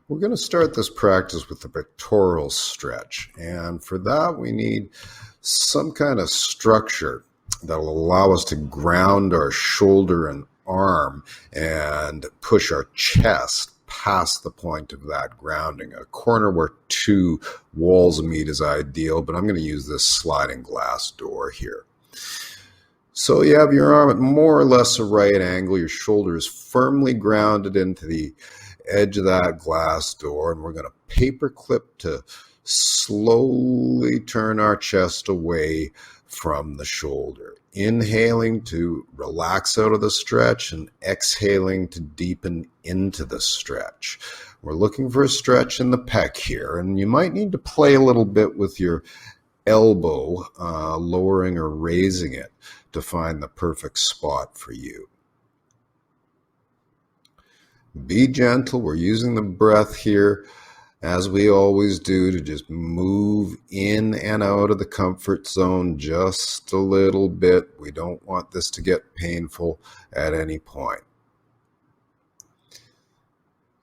We're going to start this practice with the pectoral stretch. And for that, we need some kind of structure that will allow us to ground our shoulder and arm and push our chest past the point of that grounding. A corner where two walls meet is ideal, but I'm going to use this sliding glass door here. So you have your arm at more or less a right angle. Your shoulder is firmly grounded into the edge of that glass door, and we're going to paper clip to slowly turn our chest away from the shoulder. Inhaling to relax out of the stretch and exhaling to deepen into the stretch. We're looking for a stretch in the pec here, and you might need to play a little bit with your elbow, lowering or raising it to find the perfect spot for you. Be gentle. We're using the breath here, as we always do, to just move in and out of the comfort zone just a little bit. We don't want this to get painful at any point.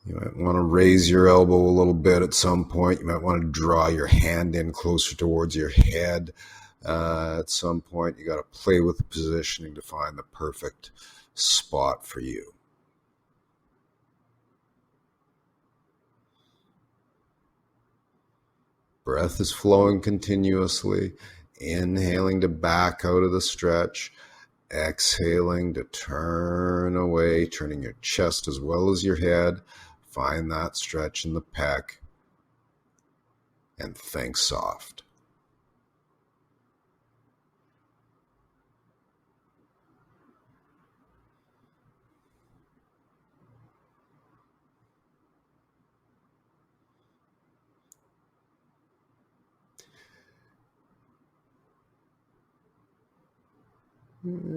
You might want to raise your elbow a little bit at some point. You might want to draw your hand in closer towards your head. At some point, you got to play with the positioning to find the perfect spot for you. Breath is flowing continuously, inhaling to back out of the stretch, exhaling to turn away, turning your chest as well as your head. Find that stretch in the pec and think soft.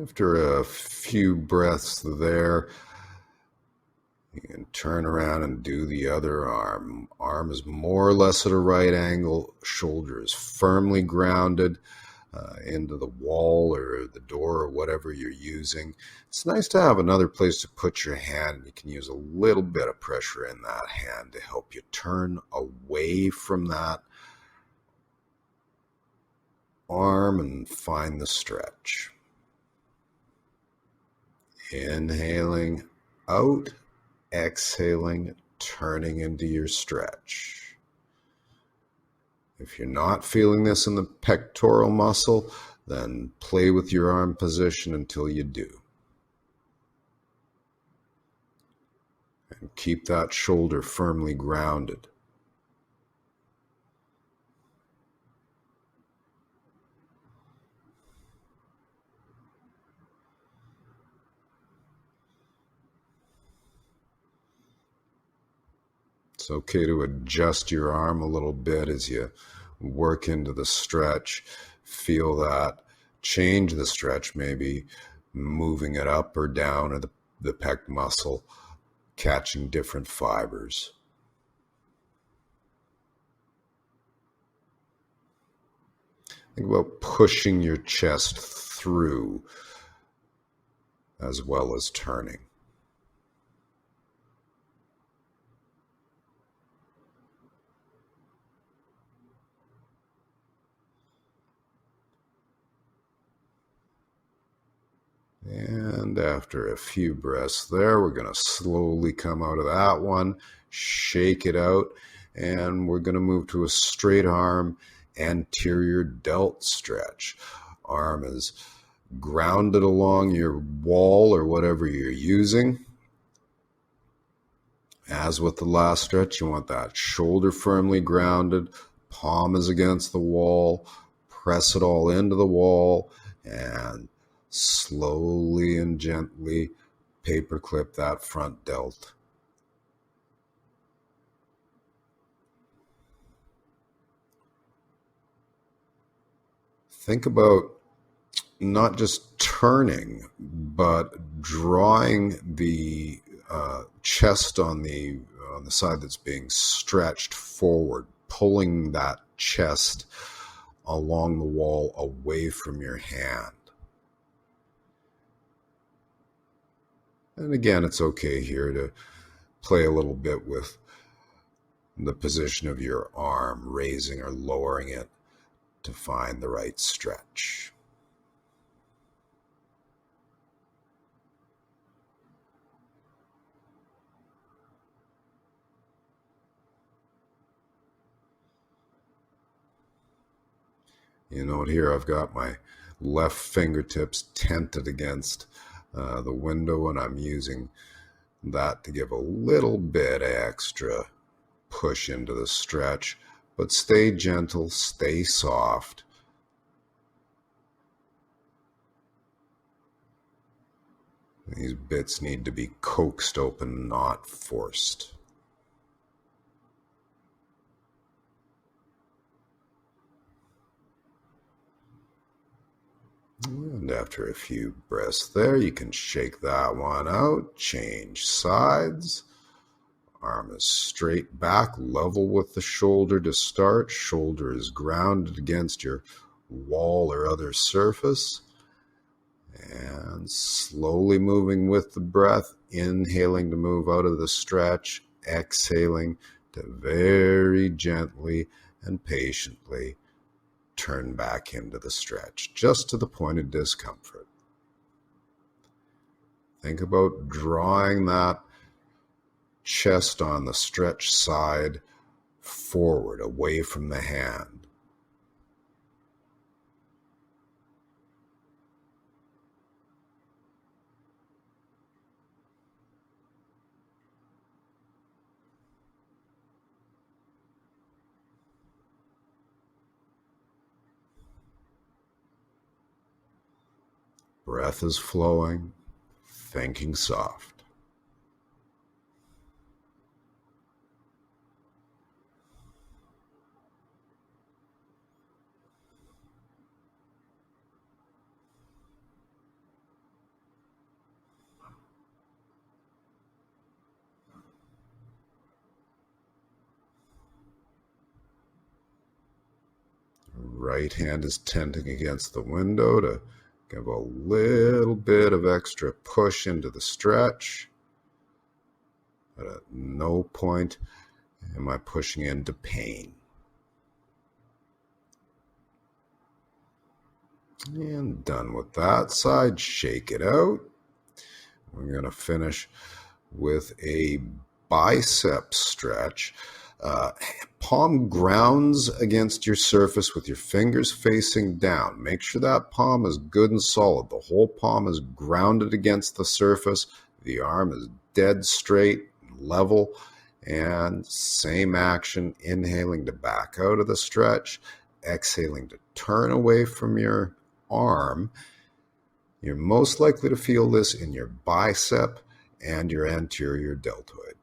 After a few breaths there, you can turn around and do the other arm. Arm is more or less at a right angle. Shoulder is firmly grounded into the wall or the door or whatever you're using. It's nice to have another place to put your hand. You can use a little bit of pressure in that hand to help you turn away from that arm and find the stretch. Inhaling out, exhaling, turning into your stretch. If you're not feeling this in the pectoral muscle, then play with your arm position until you do. And keep that shoulder firmly grounded. It's okay to adjust your arm a little bit as you work into the stretch. Feel that. Change the stretch, maybe moving it up or down or the pec muscle, catching different fibers. Think about pushing your chest through as well as turning. And after a few breaths there, we're going to slowly come out of that one, shake it out, and we're going to move to a straight arm anterior delt stretch. Arm is grounded along your wall or whatever you're using. As with the last stretch, you want that shoulder firmly grounded, palm is against the wall, press it all into the wall, and slowly and gently paperclip that front delt. Think about not just turning, but drawing the chest on the side that's being stretched forward, pulling that chest along the wall away from your hand. And again, it's okay here to play a little bit with the position of your arm, raising or lowering it to find the right stretch. You note here I've got my left fingertips tented against the window, and I'm using that to give a little bit extra push into the stretch, but stay gentle, stay soft. These bits need to be coaxed open, not forced. And after a few breaths there, you can shake that one out, change sides. Arm is straight back, level with the shoulder to start. Shoulder is grounded against your wall or other surface. And slowly moving with the breath, inhaling to move out of the stretch, exhaling to very gently and patiently turn back into the stretch, just to the point of discomfort. Think about drawing that chest on the stretch side forward, away from the hand. Breath is flowing, thinking soft. Right hand is tenting against the window to give a little bit of extra push into the stretch. But at no point am I pushing into pain. And done with that side, shake it out. We're going to finish with a bicep stretch. Palm grounds against your surface with your fingers facing down. Make sure that palm is good and solid. The whole palm is grounded against the surface. The arm is dead straight, level, and same action, inhaling to back out of the stretch, exhaling to turn away from your arm. You're most likely to feel this in your bicep and your anterior deltoid.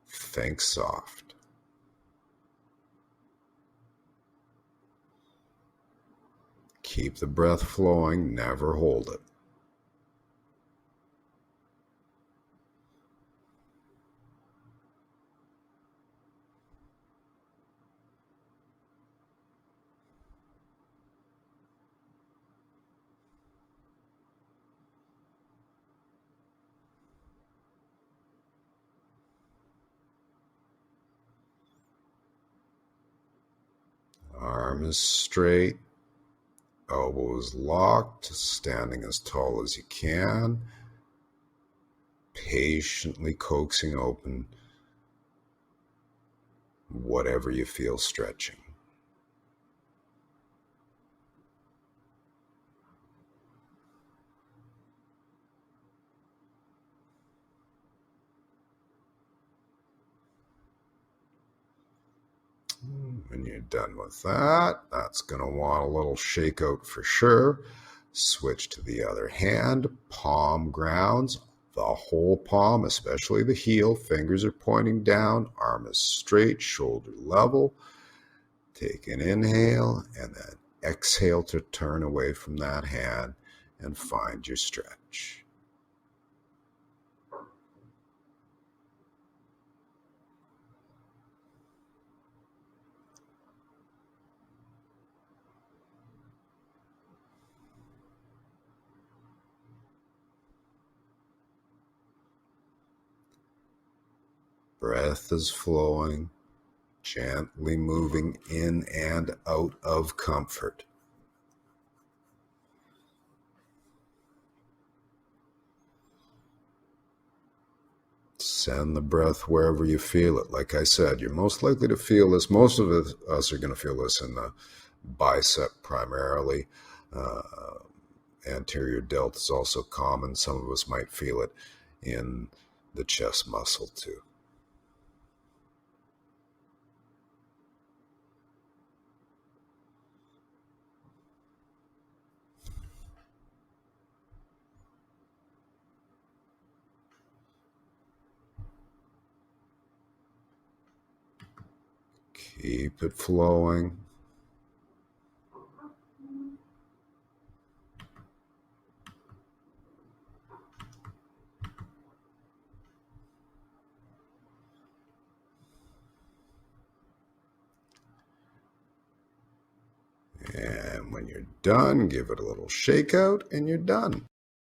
Think soft. Keep the breath flowing, never hold it. Arm is straight, elbow is locked, standing as tall as you can, patiently coaxing open whatever you feel stretching. When you're done with that, that's going to want a little shakeout for sure. Switch to the other hand, palm grounds, the whole palm, especially the heel. Fingers are pointing down, arm is straight, shoulder level. Take an inhale and then exhale to turn away from that hand and find your stretch. Breath is flowing, gently moving in and out of comfort. Send the breath wherever you feel it. Like I said, you're most likely to feel this. Most of us are going to feel this in the bicep primarily. Anterior delt is also common. Some of us might feel it in the chest muscle too. Keep it flowing. And when you're done, give it a little shake out and you're done.